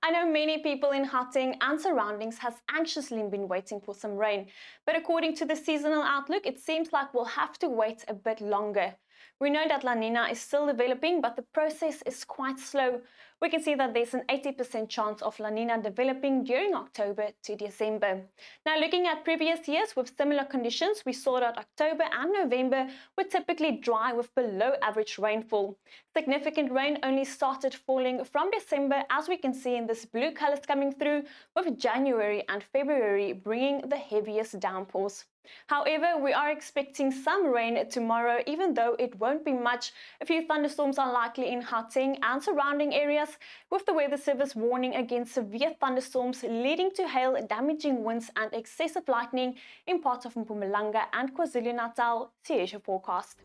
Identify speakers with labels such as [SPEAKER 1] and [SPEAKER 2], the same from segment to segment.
[SPEAKER 1] I know many people in Gauteng and surroundings has anxiously been waiting for some rain, but according to the seasonal outlook, it seems like we'll have to wait a bit longer. We know that La Nina is still developing, but the process is quite slow. We can see that there's an 80% chance of La Nina developing during October to December. Now, looking at previous years with similar conditions, we saw that October and November were typically dry with below average rainfall. Significant rain only started falling from December, as we can see in this blue colors coming through, with January and February bringing the heaviest downpours. However, we are expecting some rain tomorrow, even though it won't be much. A few thunderstorms are likely in Gauteng and surrounding areas, with the Weather Service warning against severe thunderstorms leading to hail, damaging winds and excessive lightning in parts of Mpumalanga and KwaZulu-Natal. Here's your forecast.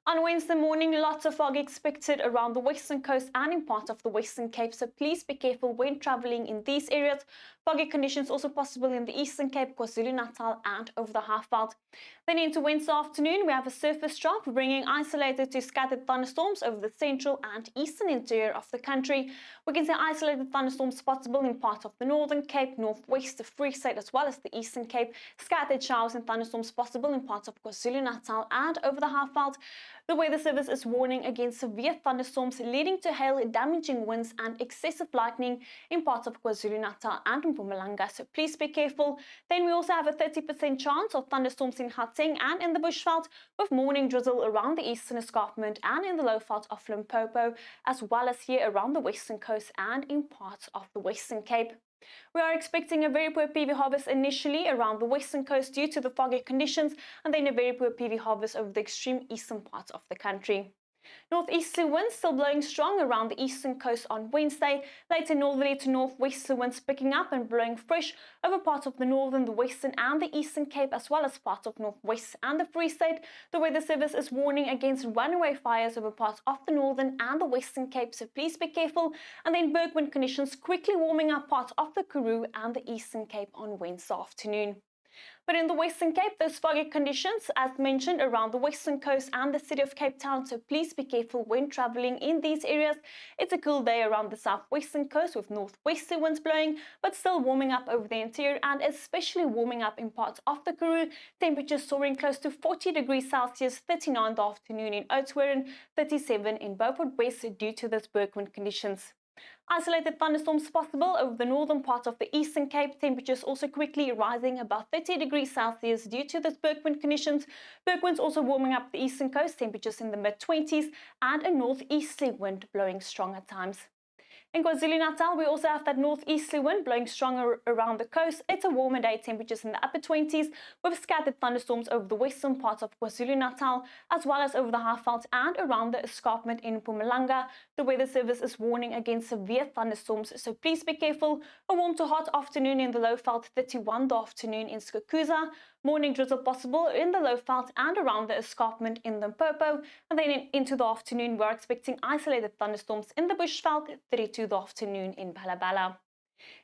[SPEAKER 1] On Wednesday morning, lots of fog expected around the western coast and in part of the Western Cape, so please be careful when travelling in these areas. Foggy conditions also possible in the Eastern Cape, KwaZulu-Natal and over the Highveld. Then into Wednesday afternoon, we have a surface trough bringing isolated to scattered thunderstorms over the central and eastern interior of the country. We can see isolated thunderstorms possible in parts of the Northern Cape, Northwest, the Free State as well as the Eastern Cape. Scattered showers and thunderstorms possible in parts of KwaZulu-Natal and over the Highveld. The Weather Service is warning against severe thunderstorms leading to hail, damaging winds and excessive lightning in parts of KwaZulu-Natal and Mpumalanga, so please be careful. Then we also have a 30% chance of thunderstorms in Gauteng and in the Bushveld, with morning drizzle around the eastern escarpment and in the lowveld of Limpopo, as well as here around the western coast and in parts of the Western Cape. We are expecting a very poor PV harvest initially around the western coast due to the foggy conditions, and then a very poor PV harvest over the extreme eastern parts of the country. Northeasterly winds still blowing strong around the eastern coast on Wednesday. Later northerly to northwesterly winds picking up and blowing fresh over parts of the northern, the western and the Eastern Cape, as well as parts of Northwest and the Free State. The Weather Service is warning against runaway fires over parts of the northern and the Western Cape, so please be careful. And then Bergwind conditions quickly warming up parts of the Karoo and the Eastern Cape on Wednesday afternoon. But in the Western Cape, those foggy conditions, as mentioned, around the western coast and the city of Cape Town, so please be careful when travelling in these areas. It's a cool day around the southwestern coast with northwesterly winds blowing, but still warming up over the interior and especially warming up in parts of the Karoo. Temperatures soaring close to 40 degrees Celsius, 39 in the afternoon in Oudtshoorn, 37 in Beaufort West due to those Bergwind conditions. Isolated thunderstorms possible over the northern part of the Eastern Cape. Temperatures also quickly rising above 30 degrees Celsius due to the Bergwind conditions. Bergwinds also warming up the eastern coast, temperatures in the mid-20s and a northeasterly wind blowing strong at times. In KwaZulu-Natal, we also have that northeasterly wind blowing stronger around the coast. It's a warmer day, temperatures in the upper 20s, with scattered thunderstorms over the western parts of KwaZulu-Natal, as well as over the Highveld and around the escarpment in Mpumalanga. The Weather Service is warning against severe thunderstorms, so please be careful. A warm to hot afternoon in the lowveld, 31 in the afternoon in Skukuza. Morning drizzle possible in the lowveld and around the escarpment in Limpopo. And then into the afternoon, we're expecting isolated thunderstorms in the Bushveld, 32 in the afternoon in Balabala.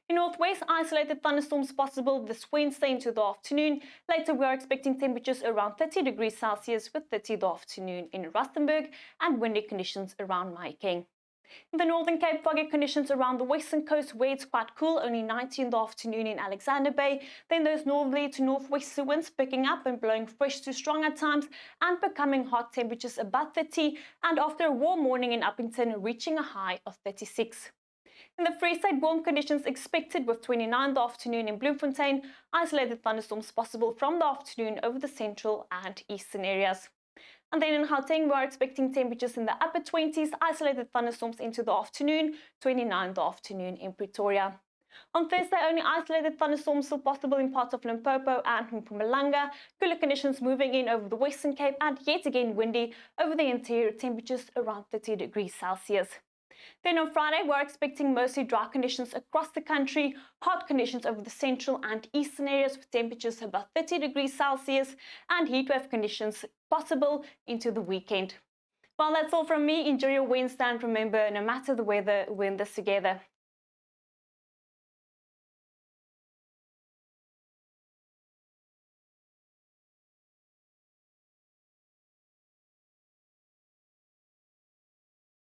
[SPEAKER 1] In Northwest, isolated thunderstorms possible this Wednesday into the afternoon. Later, we are expecting temperatures around 30 degrees Celsius with 30 in the afternoon in Rustenburg and windy conditions around Mahikeng. In the Northern Cape, foggy conditions around the western coast where it's quite cool, only 19 in the afternoon in Alexander Bay. Then those northerly to northwesterly winds picking up and blowing fresh to strong at times and becoming hot, temperatures above 30, and after a warm morning in Uppington reaching a high of 36. In the Free State, warm conditions expected with 29 in the afternoon in Bloemfontein. Isolated thunderstorms possible from the afternoon over the central and eastern areas. And then in Gauteng, we are expecting temperatures in the upper 20s, isolated thunderstorms into the afternoon, 29 in the afternoon in Pretoria. On Thursday, only isolated thunderstorms still possible in parts of Limpopo and Mpumalanga. Cooler conditions moving in over the Western Cape and yet again windy over the interior, temperatures around 30 degrees Celsius. Then on Friday, we're expecting mostly dry conditions across the country, hot conditions over the central and eastern areas with temperatures above 30 degrees Celsius and heatwave conditions possible into the weekend. Well, that's all from me. Enjoy your Wednesday and remember, no matter the weather, we're in this together.